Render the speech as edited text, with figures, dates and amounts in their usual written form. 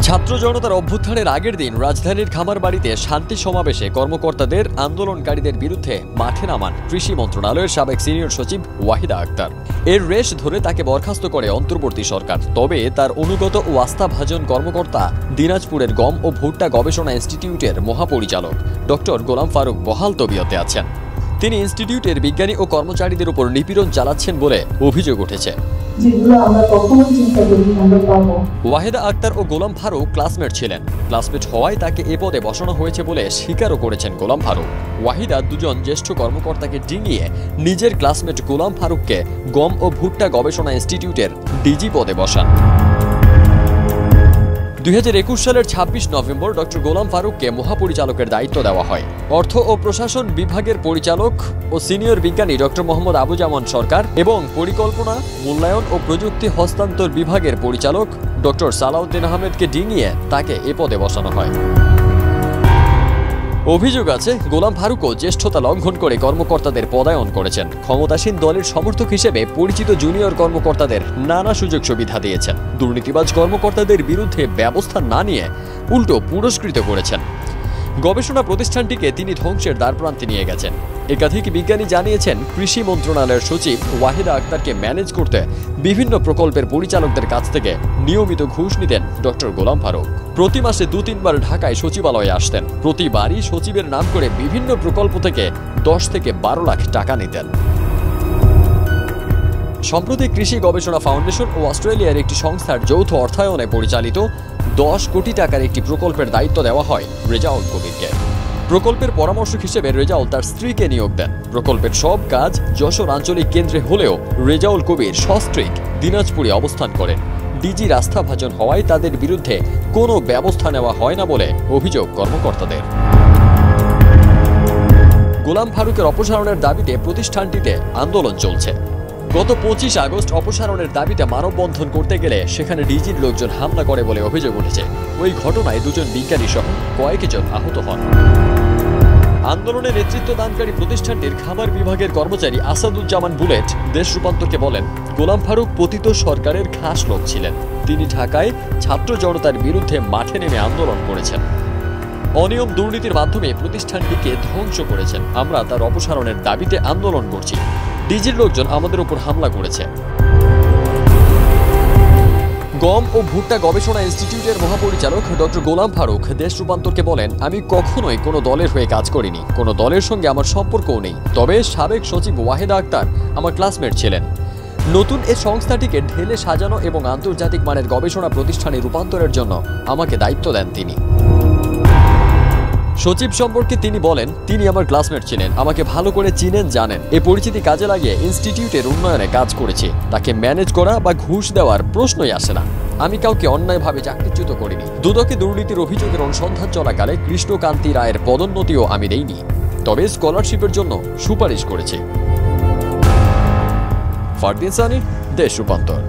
ছাত্র জনতার অভ্যুত্থানের আগের দিন রাজধানীর খামারবাড়িতে শান্তি সমাবেশে কর্মকর্তাদের আন্দোলনকারীদের বিরুদ্ধে মাঠে নামান কৃষি মন্ত্রণালয়ের সাবেক সিনিয়র সচিব ওয়াহিদা আক্তার। এর রেশ ধরে তাকে বরখাস্ত করে অন্তর্বর্তী সরকার। তবে তার অনুগত ও আস্থাভাজন কর্মকর্তা দিনাজপুরের গম ও ভুট্টা গবেষণা ইনস্টিটিউটের মহাপরিচালক ডক্টর গোলাম ফারুক বহাল তবিয়তে আছেন। তিনি ইনস্টিটিউটের বিজ্ঞানী ও কর্মচারীদের উপর নিপীড়ন চালাচ্ছেন বলে অভিযোগ উঠেছে। ওয়াহিদা আক্তার ও গোলাম ফারুক ক্লাসমেট ছিলেন। ক্লাসমেট হওয়ায় তাকে এ পদে বসানো হয়েছে বলে স্বীকারও করেছেন গোলাম ফারুক। ওয়াহিদা দুজন জ্যেষ্ঠ কর্মকর্তাকে ডিঙিয়ে নিজের ক্লাসমেট গোলাম ফারুককে গম ও ভুট্টা গবেষণা ইনস্টিটিউটের ডিজি পদে বসান। 2021 সালের 26 নভেম্বর ডক্টর গোলাম ফারুককে মহাপরিচালকের দায়িত্ব দেওয়া হয়। অর্থ ও প্রশাসন বিভাগের পরিচালক ও সিনিয়র বিজ্ঞানী ডক্টর মোহাম্মদ আবু জামান সরকার এবং পরিকল্পনা, মূল্যায়ন ও প্রযুক্তি হস্তান্তর বিভাগের পরিচালক ডক্টর সালাউদ্দিন আহমেদকে ডিঙিয়ে তাকে এ পদে বসানো হয়। অভিযোগ আছে, গোলাম ফারুকও জ্যেষ্ঠতা লঙ্ঘন করে কর্মকর্তাদের পদায়ন করেছেন। ক্ষমতাসীন দলের সমর্থক হিসেবে পরিচিত জুনিয়র কর্মকর্তাদের নানা সুযোগ সুবিধা দিয়েছেন। দুর্নীতিবাজ কর্মকর্তাদের বিরুদ্ধে ব্যবস্থা না নিয়ে উল্টো পুরস্কৃত করেছেন। গবেষণা প্রতিষ্ঠানটিকে তিনি ধ্বংসের দ্বারপ্রান্তে নিয়ে গেছেন। একাধিক বিজ্ঞানী জানিয়েছেন, কৃষি মন্ত্রণালয়ের সচিব ওয়াহিদা আক্তারকে ম্যানেজ করতে বিভিন্ন প্রকল্পের পরিচালকদের কাছ থেকে নিয়মিত ঘুষ নিতেন ডক্টর গোলাম ফারুক। প্রতি মাসে 2-3 বার ঢাকায় সচিবালয়ে আসতেন। প্রতিবারই সচিবের নাম করে বিভিন্ন প্রকল্প থেকে 10 থেকে 12 লাখ টাকা নিতেন। সম্প্রতি কৃষি গবেষণা ফাউন্ডেশন ও অস্ট্রেলিয়ার একটি সংস্থার যৌথ অর্থায়নে পরিচালিত 10 কোটি টাকার একটি প্রকল্পের দায়িত্ব দেওয়া হয় রেজাউল কবিরকে। প্রকল্পের পরামর্শক হিসেবে রেজাউল তার স্ত্রীকে নিয়োগ দেন। প্রকল্পের সব কাজ যশোর আঞ্চলিক কেন্দ্রে হলেও রেজাউল কবির সস্ত্রীক দিনাজপুরে অবস্থান করেন। ডিজির আস্থাভাজন হওয়ায় তাদের বিরুদ্ধে কোনো ব্যবস্থা নেওয়া হয় না বলে অভিযোগ কর্মকর্তাদের। গোলাম ফারুকের অপসারণের দাবিতে প্রতিষ্ঠানটিতে আন্দোলন চলছে। গত 25 আগস্ট অপসারণের দাবিতে মানববন্ধন করতে গেলে সেখানে ডিজির লোকজন হামলা করে বলে অভিযোগ উঠেছে। ওই ঘটনায় 2 জন বিজ্ঞানী সহ কয়েকজন আহত হন। আন্দোলনে নেতৃত্ব দানকারী প্রতিষ্ঠানটির খামার বিভাগের কর্মচারী আসাদুজ্জামান বুলেট দেশ রূপান্তরকে বলেন, গোলাম ফারুক পতিত সরকারের খাস লোক ছিলেন। তিনি ঢাকায় ছাত্র জনতার বিরুদ্ধে মাঠে নেমে আন্দোলন করেছেন। অনিয়ম দুর্নীতির মাধ্যমে প্রতিষ্ঠানটিকে ধ্বংস করেছেন। আমরা তার অপসারণের দাবিতে আন্দোলন করছি। ডিজির লোকজন আমাদের উপর হামলা করেছে। গম ও ভুট্টা গবেষণা ইনস্টিটিউটের মহাপরিচালক ডক্টর গোলাম ফারুক দেশ রূপান্তরকে বলেন, আমি কখনোই কোনো দলের হয়ে কাজ করিনি। কোনো দলের সঙ্গে আমার সম্পর্কও নেই। তবে সাবেক সচিব ওয়াহিদা আক্তার আমার ক্লাসমেট ছিলেন। নতুন এই সংস্থাটিকে ঢেলে সাজানো এবং আন্তর্জাতিক মানের গবেষণা প্রতিষ্ঠানে রূপান্তরের জন্য আমাকে দায়িত্ব দেন তিনি। সচিব সম্পর্কে তিনি বলেন, তিনি আমার ক্লাসমেট ছিলেন, আমাকে ভালো করে চিনেন, জানেন। এই পরিচিতি কাজে লাগিয়ে ইনস্টিটিউটের উন্নয়নে কাজ করেছি। তাকে ম্যানেজ করা বা ঘুষ দেওয়ার প্রশ্নই আসে না। আমি কাউকে অন্যায়ভাবে চাকরিচ্যুত করিনি। দুদকে দুর্নীতির অভিযোগের অনুসন্ধান চলাকালে কৃষ্ণকান্তি রায়ের পদোন্নতিও আমি দেইনি। তবে স্কলারশিপের জন্য সুপারিশ করেছি। ফারদিন সানি, দেশ রূপান্তর।